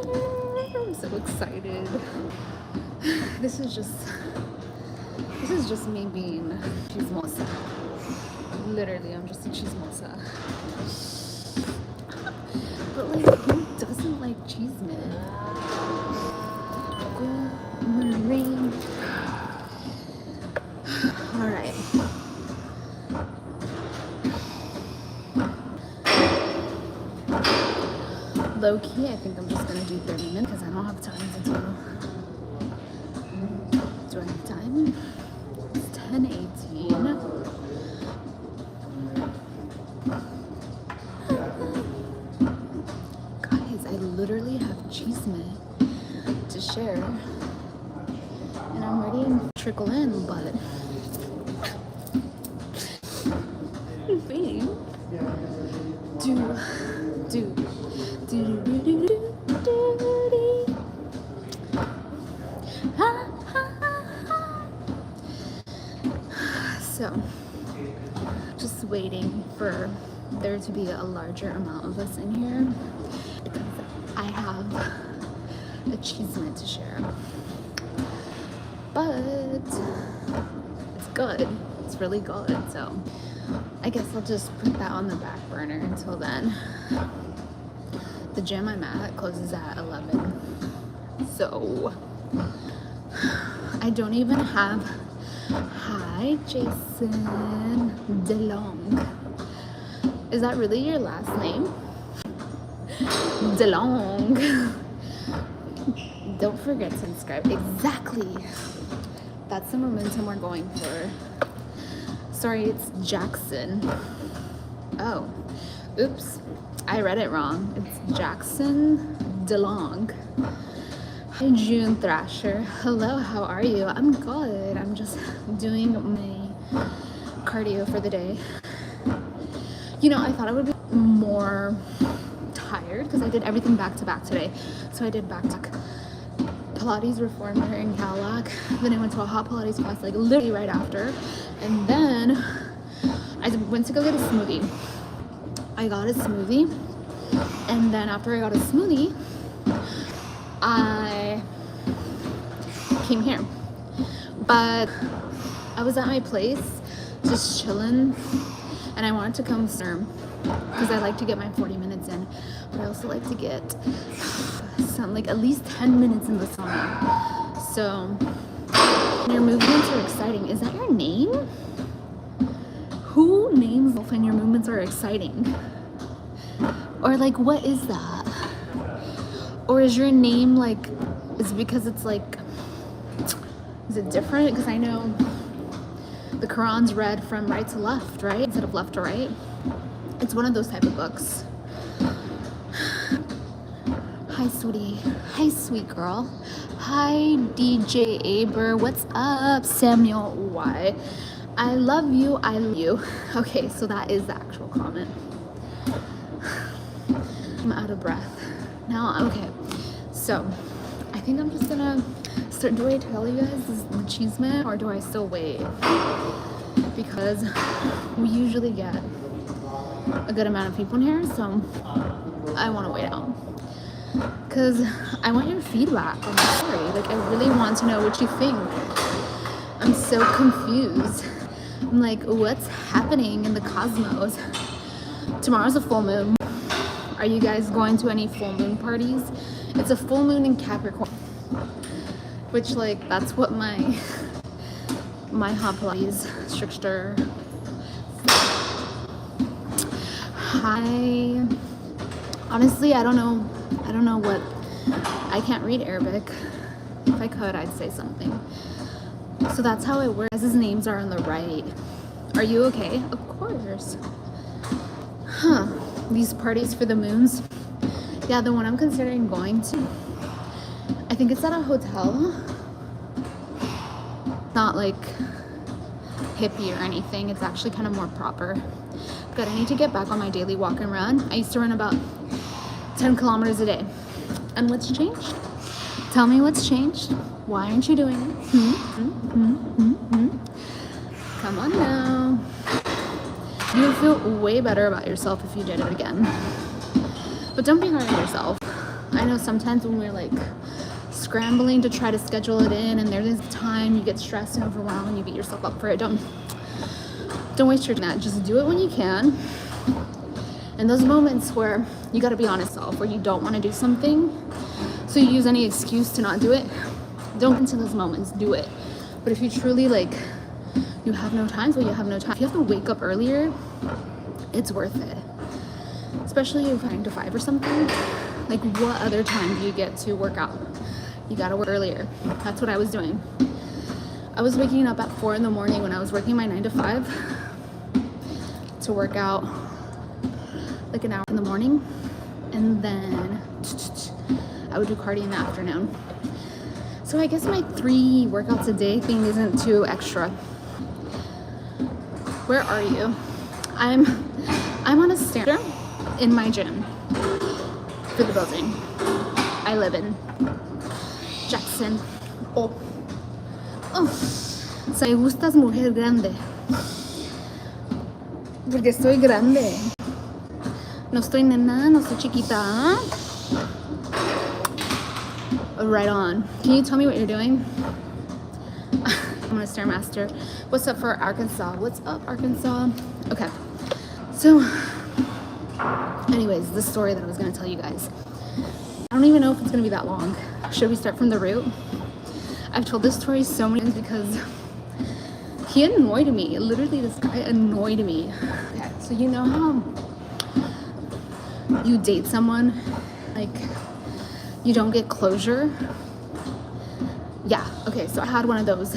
I'm so excited. This is just me being chismosa. Literally, I'm just a chismosa. But like, who doesn't like chisme? Marine. All right. Low key, I think I'm just gonna do 30 minutes because I don't have time to do. Do I have time? It's 10:18. Guys, I literally have chisme to share, and I'm ready to trickle in, but waiting. So, just waiting for there to be a larger amount of us in here because I have a chisme to share. But it's good. It's really good. So I guess I'll just put that on the back burner until then. The gym I'm at closes at 11. So I don't even have hi Jason DeLong. Is that really your last name? DeLong. Don't forget to subscribe. Exactly. That's the momentum we're going for. Sorry, it's Jackson. Oh, oops. I read it wrong. It's Jackson DeLong. Hi, June Thrasher. Hello, how are you? I'm good. I'm just doing my cardio for the day. You know, I thought I would be more tired because I did everything back to back today. So I did back to back Pilates Reformer in Cadillac. Then I went to a hot Pilates class like literally right after. And then I went to go get a smoothie. I got a smoothie. And then after I got a smoothie, I came here. But I was at my place just chilling, and I wanted to come serve because I like to get my 40 minutes in, but I also like to get like at least 10 minutes in the sauna. So your movements are exciting. Is that your name? Who names when your movements are exciting? Or like, what is that? Or is your name like, is it because it's like, is it different? Because I know the Quran's read from right to left, right? Instead of left to right. It's one of those type of books. Hi, sweetie. Hi, sweet girl. Hi, DJ Aber. What's up, Samuel Y? I love you. I love you. Okay, so that is the actual comment. I'm out of breath. Now, okay. So, I think I'm just gonna start. Do I tell you guys this is the chisme or do I still wait? Because we usually get a good amount of people in here, so I want to wait out. Because I want your feedback on the story. Like, I really want to know what you think. I'm so confused. I'm like, what's happening in the cosmos? Tomorrow's a full moon. Are you guys going to any full moon parties? It's a full moon in Capricorn. Which, like, that's what my hot Pilates instructor. Hi. Honestly, I don't know what. I can't read Arabic. If I could, I'd say something. So that's how it works. His names are on the right. Are you okay? Of course. Huh. These parties for the moons. Yeah, the one I'm considering going to. I think it's at a hotel. Not like hippie or anything. It's actually kind of more proper. But I need to get back on my daily walk and run. I used to run about 10 kilometers a day. And what's changed? Tell me what's changed. Why aren't you doing it? Come on now. You would feel way better about yourself if you did it again. But don't be hard on yourself. I know sometimes when we're like scrambling to try to schedule it in and there's time, you get stressed and overwhelmed and you beat yourself up for it. Don't waste your time. Just do it when you can. And those moments where you got to be honest self, where you don't want to do something, so you use any excuse to not do it, don't get into those moments, do it. But if you truly like, you have no time, so you have no time. If you have to wake up earlier, it's worth it. Especially if you're 9 to 5 or something. Like, what other time do you get to work out? You gotta work earlier. That's what I was doing. I was waking up at 4 in the morning when I was working my 9 to 5 to work out like an hour in the morning, and then I would do cardio in the afternoon. So I guess my 3 workouts a day thing isn't too extra. Where are you? I'm on a stair in my gym for the building I live in, Jackson. Oh, so me gustas mujer grande, porque estoy grande. No estoy nena, no estoy chiquita. Right on. Can you tell me what you're doing? I'm a Stairmaster. What's up for Arkansas? What's up, Arkansas? Okay. So, anyways, the story that I was going to tell you guys. I don't even know if it's going to be that long. Should we start from the root? I've told this story so many times because he annoyed me. Literally, this guy annoyed me. Okay, so you know how you date someone, like, you don't get closure? Yeah, okay, so I had one of those.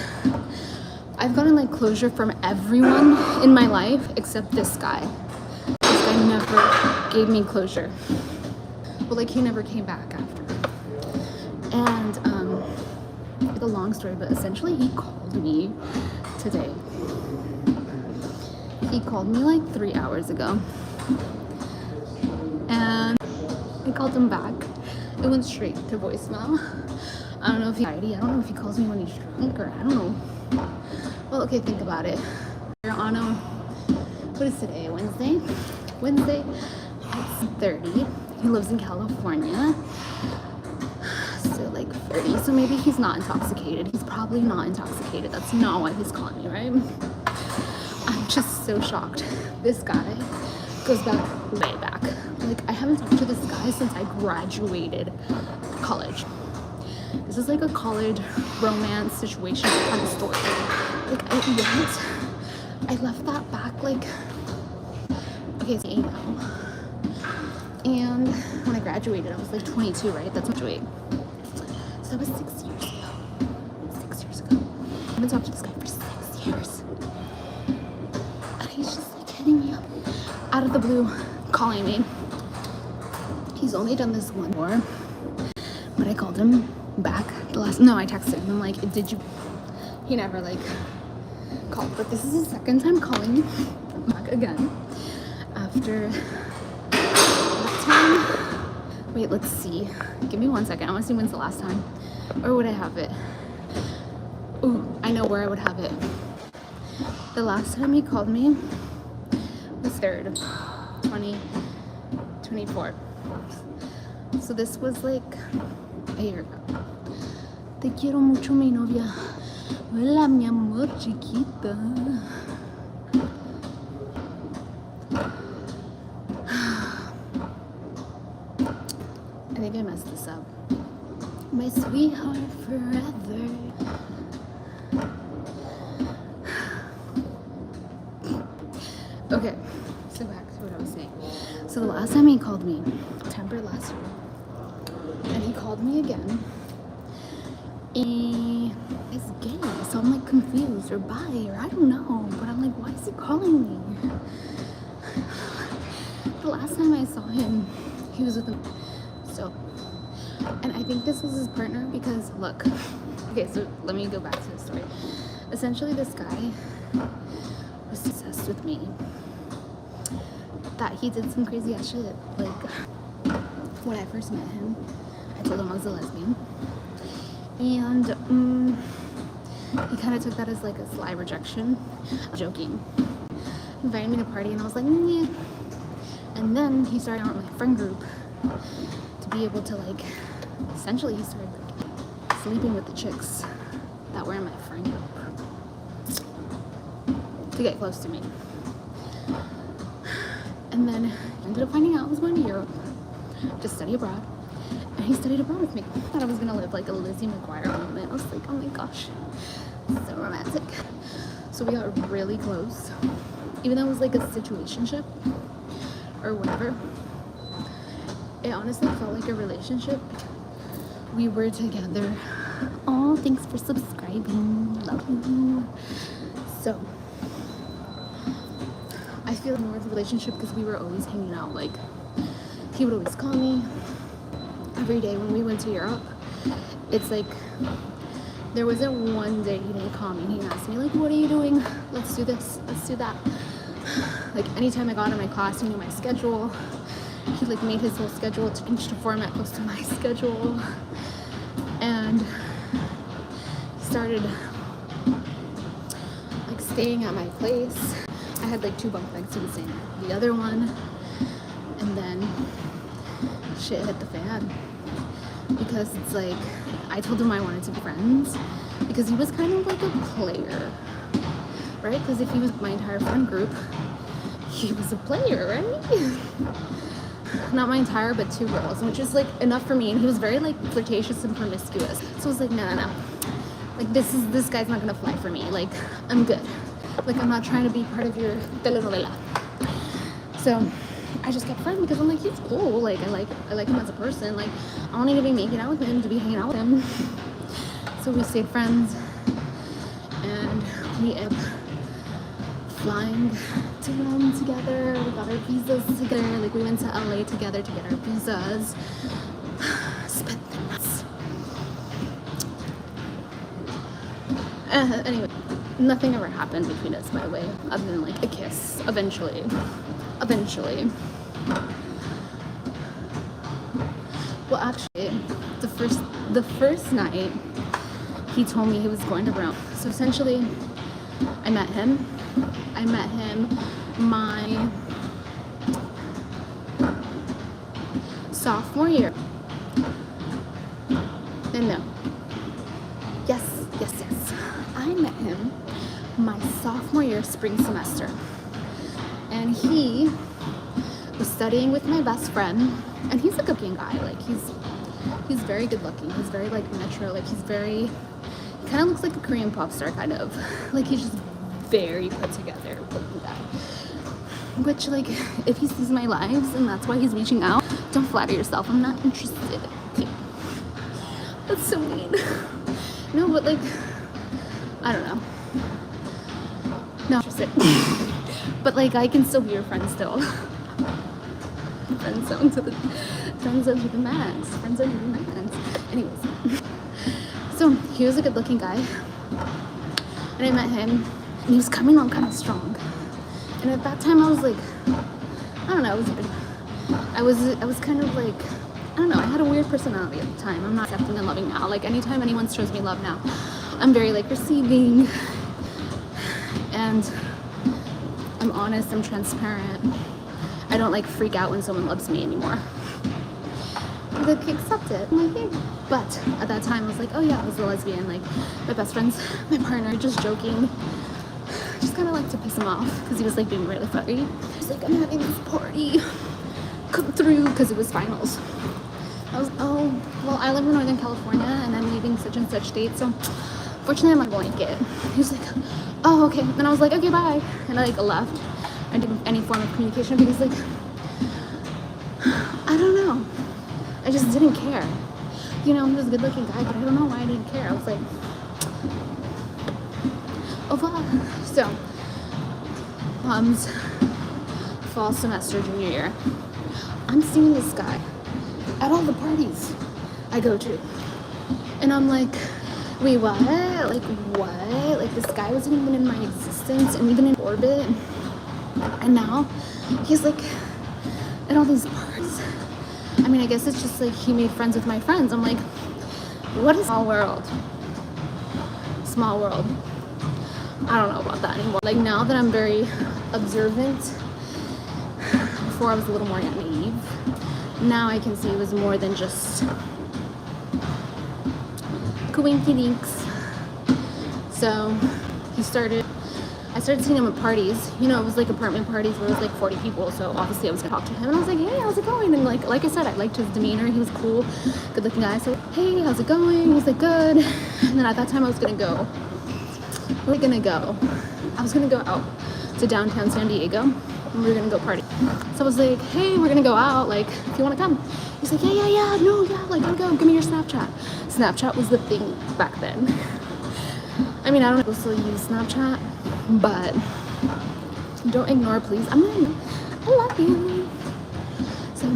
I've gotten like closure from everyone in my life except this guy. This guy never gave me closure. Well, like, he never came back after. And it's a long story, but essentially he called me today. He called me like 3 hours ago. And I called him back. It went straight to voicemail. I don't know if I don't know if he calls me when he's drunk, or I don't know. Well, okay, think about it. You're on a, what is today, Wednesday? It's 30. He lives in California. So like 30. So maybe he's not intoxicated. He's probably not intoxicated. That's not why he's calling me, right? I'm just so shocked. This guy goes back, way back. Like, I haven't talked to this guy since I graduated college. This is like a college romance situation kind of story. Like, I left that back, like, okay, so you know. And when I graduated, I was like 22, right? That's my weight. So that was 6 years ago. 6 years ago. I've been talking to this guy for 6 years. And he's just like hitting me up out of the blue, calling me. He's only done this one more, but I called him back I texted him. I'm like, did you? He never like called, but this is his second time calling me back again after that time. Wait, let's see. Give me 1 second. I want to see when's the last time, or would I have it? Ooh, I know where I would have it. The last time he called me was 3rd, 2024. So this was like a year ago. Te quiero mucho, mi novia. Hola, mi amor chiquita. I think I messed this up. My sweetheart forever. Okay, so back to what I was saying. So the last time he called me, September last year, and he called me again, and it's gay, so I'm like confused, or bi, or I don't know, but I'm like, why is he calling me? The last time I saw him, he was with him. So, and I think this was his partner because, look, okay, so let me go back to the story. Essentially, this guy was obsessed with me. That he did some crazy ass shit. Like, when I first met him, I told him I was a lesbian. And he kind of took that as like a sly rejection. Joking. He invited me to a party and I was like, yeah. And then he started out with my friend group to be able to like, essentially he started like sleeping with the chicks that were in my friend group to get close to me. And then I ended up finding out I was going to Europe to study abroad. And he studied abroad with me. I thought I was gonna live like a Lizzie McGuire moment. I was like, oh my gosh, so romantic. So we got really close. Even though it was like a situationship or whatever, it honestly felt like a relationship. We were together. Oh, thanks for subscribing. Love you. So I feel more of a relationship because we were always hanging out. Like, he would always call me every day when we went to Europe. It's like there wasn't one day he didn't call me and he asked me like, what are you doing? Let's do this, let's do that. Like anytime I got in my class, he knew my schedule. He like made his whole schedule to change to format close to my schedule. And he started like staying at my place. I had like 2 bunk beds, he was staying at the other one. And then shit hit the fan. Because it's like, I told him I wanted to be friends because he was kind of like a player, right? Because if he was my entire friend group, he was a player, right? Not my entire, but 2 girls, which is like enough for me. And he was very like flirtatious and promiscuous. So I was like, no. Like this guy's not gonna fly for me. Like, I'm good. Like, I'm not trying to be part of your telenovela. So I just kept friends because I'm like, he's cool. Like, I like him as a person. Like, I don't need to be making out with him to be hanging out with him. So we stayed friends, and we ended up flying to Rome together. We got our visas together. Like, we went to LA together to get our visas. Spent the nights. Anyway, nothing ever happened between us, by the way, other than like a kiss. Eventually. Well, actually, the first night, he told me he was going to Rome. So essentially, I met him my sophomore year. And no. Yes. I met him my sophomore year, spring semester. And he was studying with my best friend, and he's a good-looking guy. Like, he's very good-looking. He's very like metro. Like, he kind of looks like a Korean pop star, kind of. Like, he's just very put together, looking guy. Which, like, if he sees my lives and that's why he's reaching out, don't flatter yourself. I'm not interested. Okay. That's so mean. No, but like, I don't know. No, interested. But like, I can still be your friend still. Friend zone to the max. Friend zone to the max. Anyways, so he was a good-looking guy, and I met him, and he was coming on kind of strong. And at that time, I was like, I don't know. I was kind of like, I don't know. I had a weird personality at the time. I'm not accepting and loving now. Like, anytime anyone shows me love now, I'm very like receiving, and I'm honest, I'm transparent. I don't like freak out when someone loves me anymore. Like, accept it. I'm like, hey. But at that time I was like, oh yeah, I was a lesbian. Like, my best friend's my partner, just joking. Just kind of like to piss him off because he was like being really funny. He's like, I'm having this party, come through, because it was finals. I was, oh, well, I live in Northern California and I'm leaving such and such date, so fortunately I'm not going to get it. He was like, oh, okay. And I was like, okay, bye. And I like left. I didn't any form of communication because like, I don't know. I just didn't care. You know, he was a good looking guy, but I don't know why I didn't care. I was like, au revoir. So, mom's fall semester, junior year. I'm seeing this guy at all the parties I go to. And I'm like, wait, what? Like, what? Like, this guy wasn't even in my existence and even in orbit. And now he's like at all these parties. I mean, I guess it's just like he made friends with my friends. I'm like, what a small world. Small world. I don't know about that anymore. Like, now that I'm very observant, before I was a little more naive, now I can see it was more than just coincidence. So I started seeing him at parties. You know, it was like apartment parties where it was like 40 people. So obviously I was gonna talk to him, and I was like, hey, how's it going? And like I said, I liked his demeanor. He was cool, good looking guy. So hey, how's it going? He's like, good. And then at that time I was gonna go. I was gonna go out to downtown San Diego, and we were gonna go party. So I was like, hey, we're gonna go out, like, if you wanna come. He's like, yeah, no, yeah, like, I'll go, give me your Snapchat. Snapchat was the thing back then. I mean, I don't still use Snapchat, but don't ignore, please. I love you. So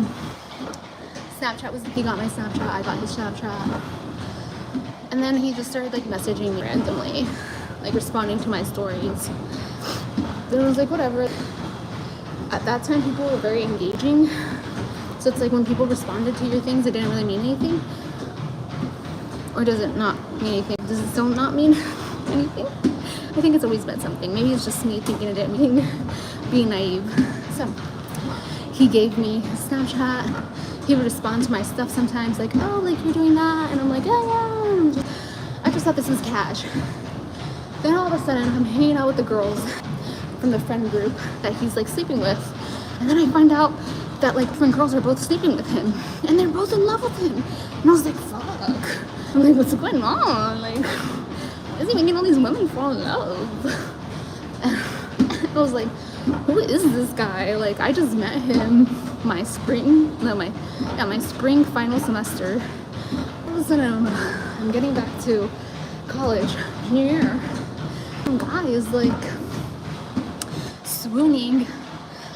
Snapchat was, he got my Snapchat, I got his Snapchat. And then he just started like messaging me randomly, like responding to my stories. Then I was like, whatever. At that time, people were very engaging. So it's like when people responded to your things, it didn't really mean anything. Or does it not mean anything? Does it still not mean anything? I think it's always meant something. Maybe it's just me thinking it didn't mean, being naive. So he gave me his Snapchat. He would respond to my stuff sometimes, like, oh, like you're doing that. And I'm like, yeah. I just thought this was cash. Then all of a sudden, I'm hanging out with the girls from the friend group that he's like sleeping with. And then I find out that like friend girls are both sleeping with him. And they're both in love with him. And I was like, fuck. I'm like, what's going on? Like, is he making all these women fall in love? I was like, who is this guy? Like, I just met him my spring final semester. All of a sudden, I'm getting back to college, junior year. Some guy is like swooning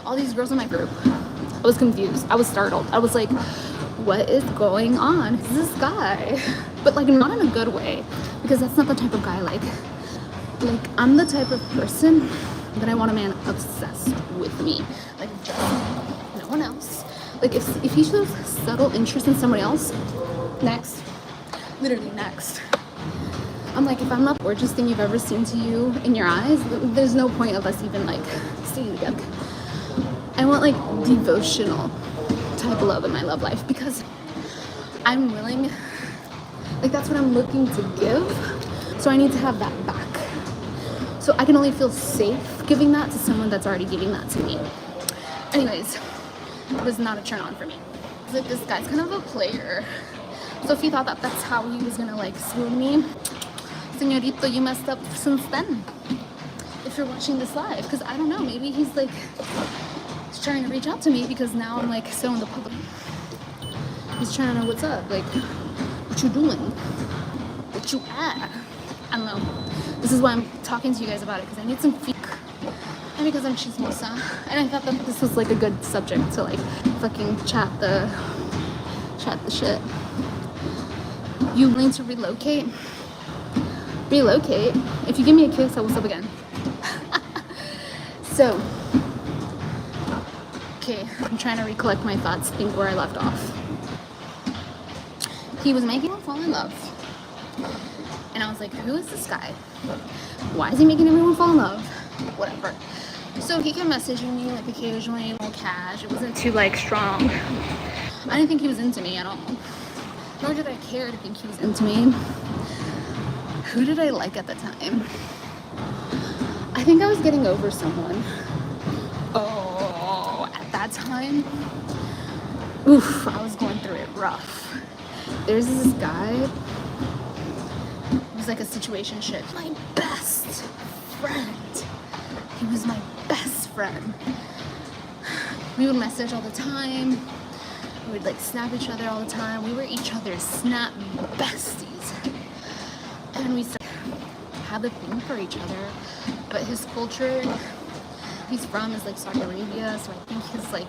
all these girls in my group. I was confused. I was startled. I was like, what is going on? Who's this guy? But like not in a good way, because that's not the type of guy like I'm the type of person that I want a man obsessed with me, like just no one else. Like if he shows subtle interest in somebody else, next, literally next. I'm like, if I'm not the gorgeous thing you've ever seen to you in your eyes, there's no point of us even like staying together. I want like devotional type of love in my love life, because I'm willing, like that's what I'm looking to give. So I need to have that back. So I can only feel safe giving that to someone that's already giving that to me. Anyways, it was not a turn on for me. It's like, this guy's kind of a player. So if he thought that that's how he was gonna like swoon me, señorito, you messed up since then. If you're watching this live, because I don't know, maybe he's like trying to reach out to me because now I'm like so in the public. He's trying to know what's up, like what you doing, what you at. I don't know. This is why I'm talking to you guys about it, because I need some feedback, and because I'm chismosa, and I thought that this was like a good subject to like fucking chat the shit. You willing to relocate? Relocate? If you give me a kiss, I will sub again. So, okay, I'm trying to recollect my thoughts, think where I left off. He was making her fall in love. And I was like, who is this guy? Why is he making everyone fall in love? Whatever. So he kept messaging me like occasionally, a little cash. It wasn't too like strong. I didn't think he was into me at all. Nor did I care to think he was into me. Who did I like at the time? I think I was getting over someone. Oh, at that time, oof, I was going through it rough. There's this guy, it was like a situationship. My best friend. He was my best friend. We would message all the time. We would like snap each other all the time. We were each other's snap besties. And we started to have a thing for each other. But his culture he's from is like Saudi Arabia, so I think he's like,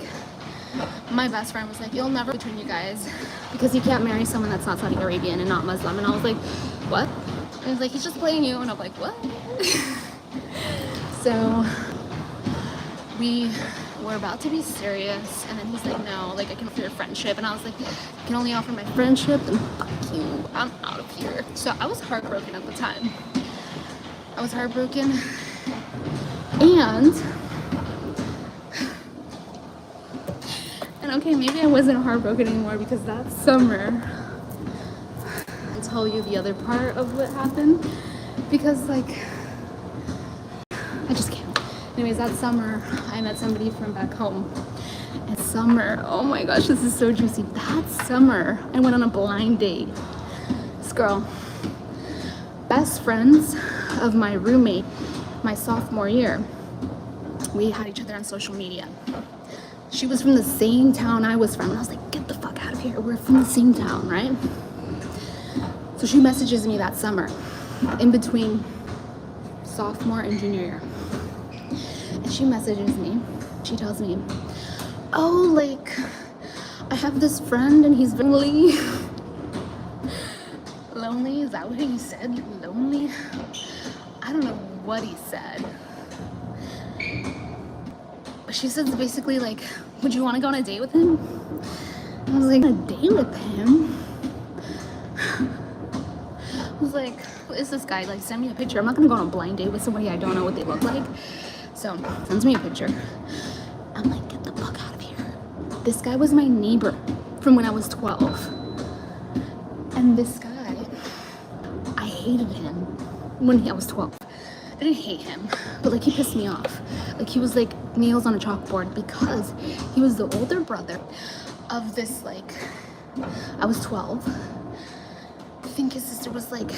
my best friend was like, you'll never between you guys, because you can't marry someone that's not Saudi Arabian and not Muslim. And I was like, what? And he was like, he's just playing you. And I'm like, what? So we were about to be serious, and then he's like, no, like I can offer your friendship. And I was like, you can only offer my friendship, then fuck you, I'm out of here. So I was heartbroken at the time. I was heartbroken, and And okay, maybe I wasn't heartbroken anymore because that summer, I'll tell you the other part of what happened because like, I just can't. Anyways, that summer, I met somebody from back home. And summer, oh my gosh, this is so juicy. That summer, I went on a blind date. This girl, best friends of my roommate, my sophomore year. We had each other on social media. She was from the same town I was from. And I was like, get the fuck out of here. We're from the same town, right? So she messages me that summer, in between sophomore and junior year. And she messages me. She tells me, oh, like, I have this friend and he's lonely. Lonely? Is that what he said? Lonely? I don't know what he said. But she says basically like, would you want to go on a date with him? And I was like, a date with him? I was like, who is this guy? Like, send me a picture. I'm not gonna go on a blind date with somebody I don't know what they look like. So, sends me a picture. I'm like, get the fuck out of here. This guy was my neighbor from when I was 12. And this guy, I hated him when I was 12. I didn't hate him, but like he pissed me off. Like he was like nails on a chalkboard because he was the older brother of this, like, I was 12. I think his sister was like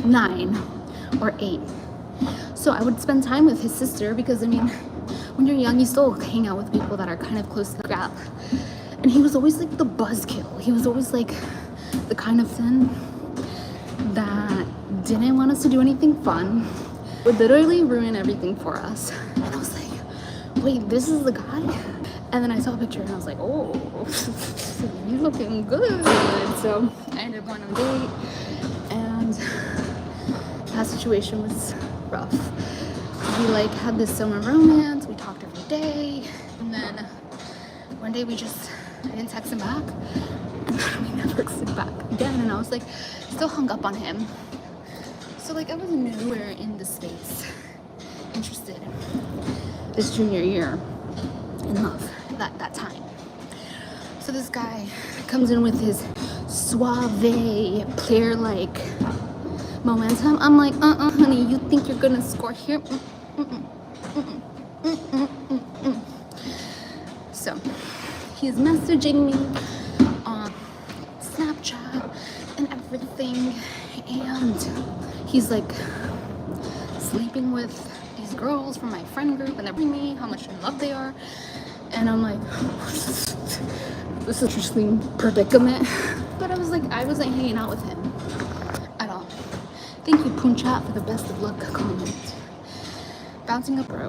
9 or 8. So I would spend time with his sister because, I mean, when you're young, you still hang out with people that are kind of close to the gap. And he was always like the buzzkill. He was always like the kind of friend that didn't want us to do anything fun, would literally ruin everything for us. And I was like, wait, this is the guy? And then I saw a picture and I was like, oh, you're looking good. So I ended up going on a date and that situation was rough. We like had this summer romance, we talked every day, and then one day I didn't text him back, and then we never texted back again, and I was like, still hung up on him. So like I was nowhere in the space interested this junior year in love, that time. So this guy comes in with his suave, player-like momentum. I'm like, honey, you think you're gonna score here? So he's messaging me on Snapchat and everything, and he's like sleeping with these girls from my friend group, and they're telling me how much in love they are, and I'm like, this is an interesting predicament. But I was like, I wasn't hanging out with him at all. Thank you, Punchat, for the best of luck comment. Bouncing up, bro.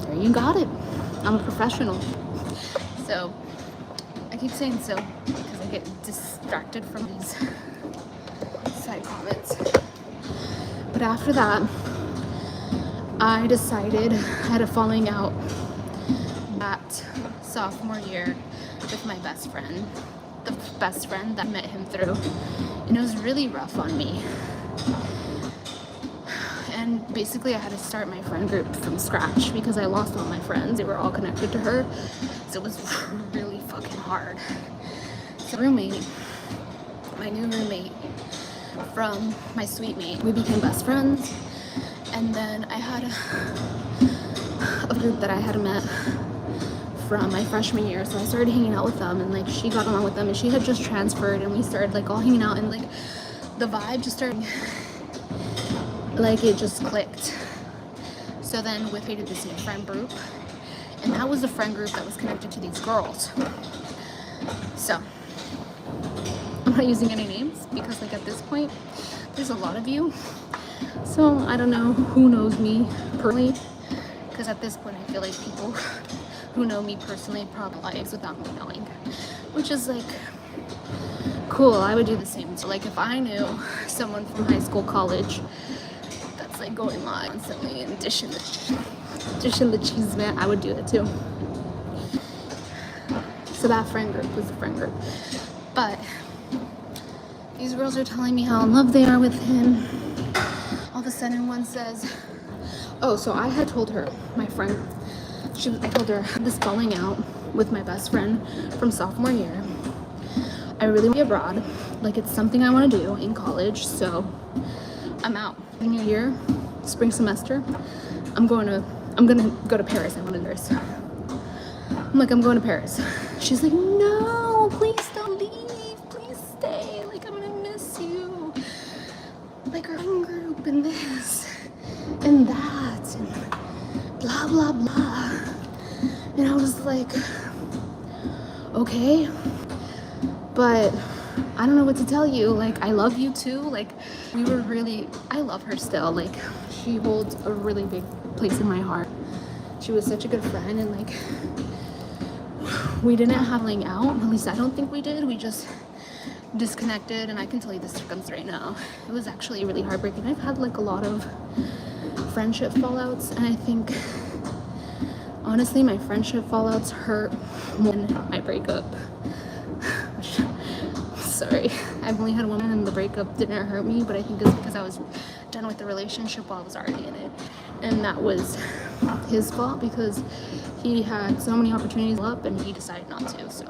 There you got it. I'm a professional. So, I keep saying so because I get distracted from these side comments. But after that, I decided I had a falling out that sophomore year with my best friend. The best friend that met him through. And it was really rough on me. And basically I had to start my friend group from scratch because I lost all my friends. They were all connected to her. So it was really fucking hard. So roommate, my new roommate from my sweet mate, we became best friends. And then I had a group that I had met from my freshman year, so I started hanging out with them, and like she got along with them, and she had just transferred, and we started like all hanging out, and like the vibe just started, like it just clicked. So then we created this new friend group, and that was the friend group that was connected to these girls. So I'm not using any names because like at this point there's a lot of you, so I don't know who knows me personally, because at this point I feel like people who know me personally probably lives without me knowing, which is like cool. I would do the same. So like if I knew someone from high school, college that's like going live constantly and dishing the cheese, man, I would do it too. So that friend group was the friend group. But these girls are telling me how in love they are with him. All of a sudden one says, oh, so I had told her, my friend, I told her I had this falling out with my best friend from sophomore year. I really want to be abroad. Like, it's something I want to do in college, so I'm out. Junior year, spring semester, I'm gonna go to Paris. I want to do Paris. I'm like, I'm going to Paris. She's like, no, please don't leave. Please stay. Like, I'm gonna miss you. Like, our friend group and this and that and blah, blah, blah. And I was like, okay, but I don't know what to tell you. Like, I love you too. Like, I love her still. Like, she holds a really big place in my heart. She was such a good friend, and like, we didn't have falling out. At least I don't think we did. We just disconnected, and I can tell you the circumstance right now. It was actually really heartbreaking. I've had like a lot of friendship fallouts, and I think honestly my friendship fallouts hurt more than my breakup. Sorry, I've only had one, and the breakup didn't hurt me, but I think it's because I was done with the relationship while I was already in it, and that was his fault because he had so many opportunities up and he decided not to. So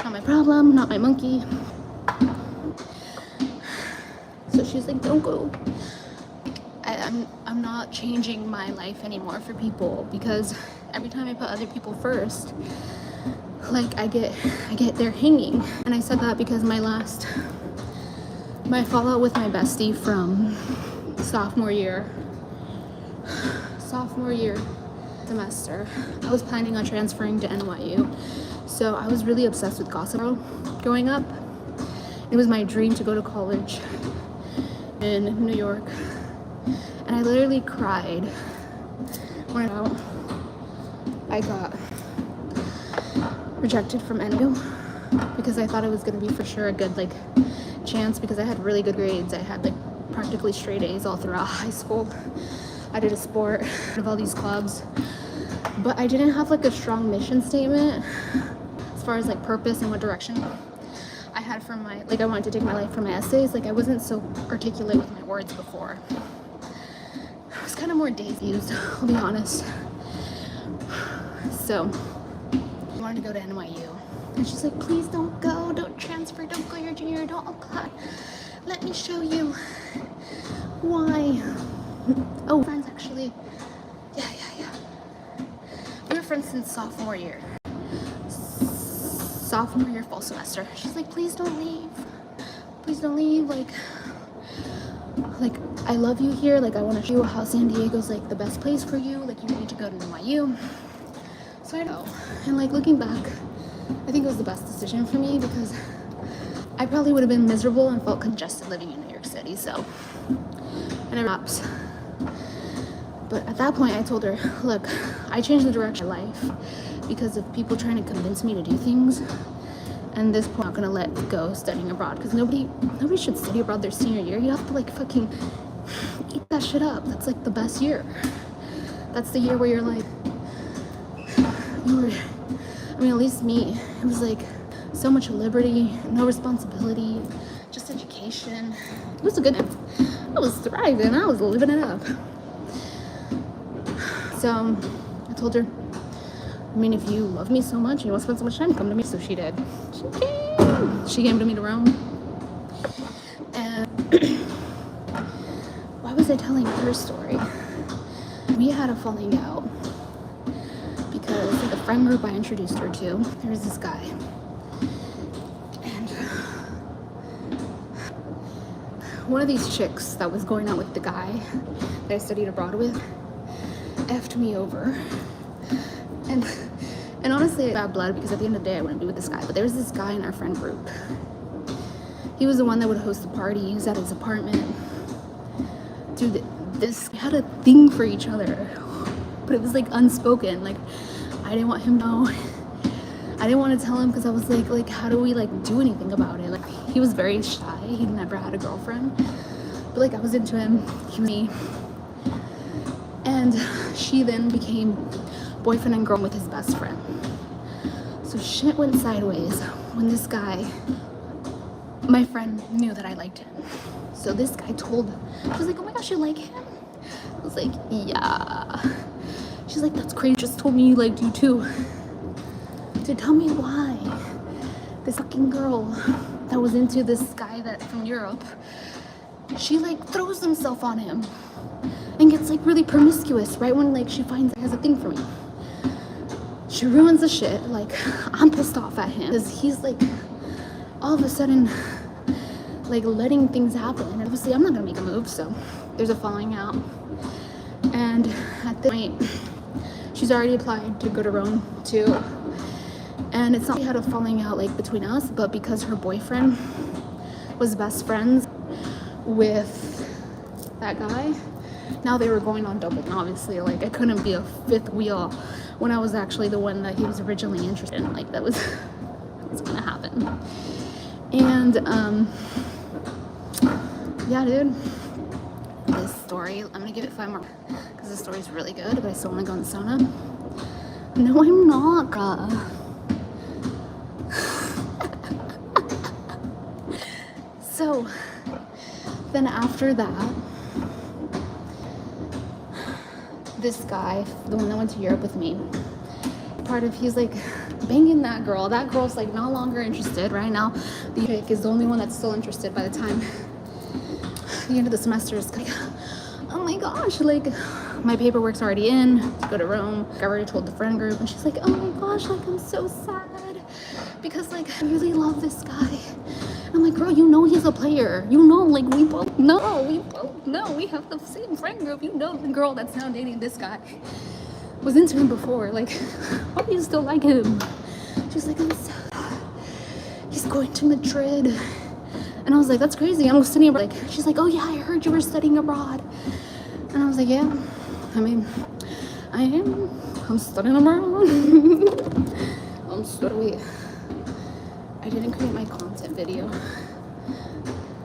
not my problem, not my monkey. So she's like, don't go. I'm not changing my life anymore for people, because every time I put other people first, like, I get there hanging. And I said that because my fallout with my bestie from sophomore year semester, I was planning on transferring to NYU. So I was really obsessed with Gossip Girl growing up. It was my dream to go to college in New York. And I literally cried when I got rejected from NYU, because I thought it was going to be for sure a good like chance, because I had really good grades. I had like practically straight A's all throughout high school. I did a sport of all these clubs, but I didn't have like a strong mission statement as far as like purpose and what direction I had for my, like, I wanted to take my life for my essays. Like, I wasn't so articulate with my words before. I was kind of more days used, I'll be honest. So I wanted to go to NYU, and she's like, please don't go, don't transfer, don't go your junior year, don't apply. Let me show you why. Oh, friends, actually. Yeah. We were friends since sophomore year fall semester. She's like, please don't leave. Please don't leave. Like, I love you here. Like, I want to show you how San Diego's like the best place for you. Like, you need to go to NYU. So I know. And like, looking back, I think it was the best decision for me, because I probably would have been miserable and felt congested living in New York City. So, and it wraps. But at that point, I told her, look, I changed the direction of life because of people trying to convince me to do things. And this point, I'm not gonna let go studying abroad, because nobody should study abroad their senior year. You have to like fucking eat that shit up. That's like the best year. That's the year where you're like, at least me, it was like so much liberty, no responsibility, just education. It was a good time. I was thriving. I was living it up. So I told her, if you love me so much and you want to spend so much time, come to me. So she did. She came to me to Rome. And why was I telling her story? We had a falling out because the friend group I introduced her to, there was this guy. And one of these chicks that was going out with the guy that I studied abroad with effed me over. And honestly, bad blood, because at the end of the day, I wouldn't be with this guy. But there was this guy in our friend group. He was the one that would host the party. He was at his apartment. Dude, we had a thing for each other. But it was like unspoken. Like, I didn't want him to know. I didn't want to tell him, because I was like, how do we like do anything about it? Like, he was very shy. He'd never had a girlfriend. But like, I was into him. He was me. And she then became boyfriend and girl with his best friend. So shit went sideways when this guy, my friend, knew that I liked him. So this guy told, she was like, oh my gosh, you like him? I was like, yeah. She's She's like, that's crazy. Just told me you liked you too. To tell me why this fucking girl that was into this guy that from Europe, she like throws himself on him and gets like really promiscuous right when like she finds he has a thing for me. She ruins the shit. Like, I'm pissed off at him because he's like all of a sudden like letting things happen, and obviously I'm not gonna make a move, so there's a falling out. And at this point she's already applied to go to Rome too, and it's not we had a falling out like between us, but because her boyfriend was best friends with that guy, now they were going on double, and obviously like I couldn't be a fifth wheel when I was actually the one that he was originally interested in. Like that was gonna happen. And yeah, dude, this story, I'm gonna give it 5 more because the story's really good, but I still want to go in the sauna. No, I'm not, So then after that, this guy, the one that went to Europe with me, he's like banging that girl. That girl's like no longer interested right now. The chick is the only one that's still interested. By the time the end of the semester is like, oh my gosh, like my paperwork's already in to go to Rome. I already told the friend group, and she's like, oh my gosh, like I'm so sad because like I really love this guy. And I'm like, girl, you know he's a player. You know, like we both know. We have the same friend group. You know the girl that's now dating this guy was into him before. Like, why do you still like him? She's like, he's going to Madrid. And I was like, that's crazy. I'm studying abroad. Like, she's like, oh yeah, I heard you were studying abroad. And I was like, yeah, I mean, I am. I'm studying abroad. Wait, I didn't create my content video.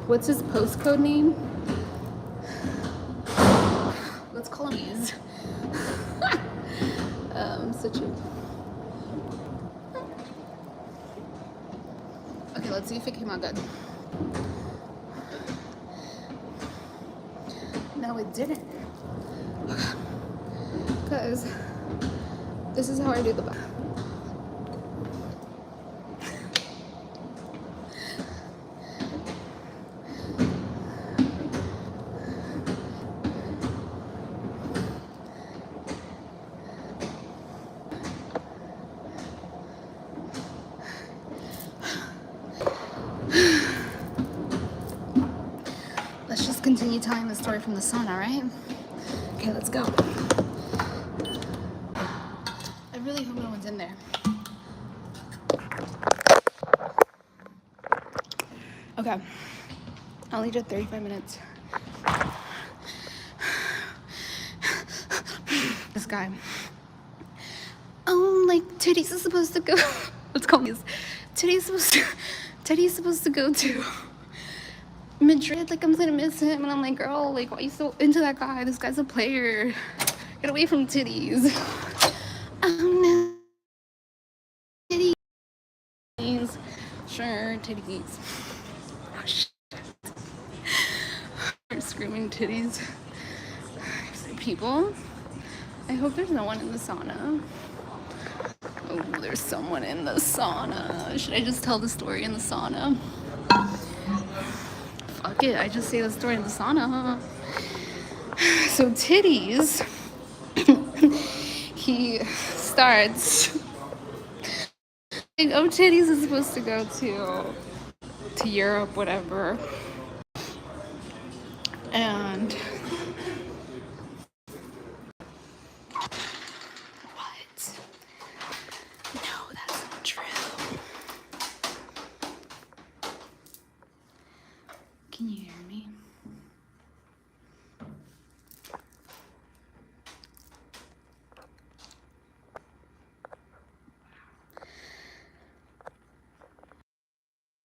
What's his postcode name? Let's call him Ease. Such a... Okay, let's see if it came out good. No, it didn't. Because this is how I do the back. Let's just continue telling the story from the sauna, right? Okay, let's go. I really hope no one's in there. Okay, I only did 35 minutes. This guy. Oh, like Teddy's is supposed to go. Let's call these. Teddy's supposed to go to Madrid. Like I'm gonna miss him, and I'm like, girl, like why are you so into that guy? This guy's a player. Get away from titties. Oh no, titties. Sure, titties. Oh shit. I'm screaming titties. People, I hope there's no one in the sauna. Oh, there's someone in the sauna. Should I just tell the story in the sauna? Fuck it, I just say the story in the sauna, huh? So Titties, he starts like, oh, Titties is supposed to go to Europe, whatever. And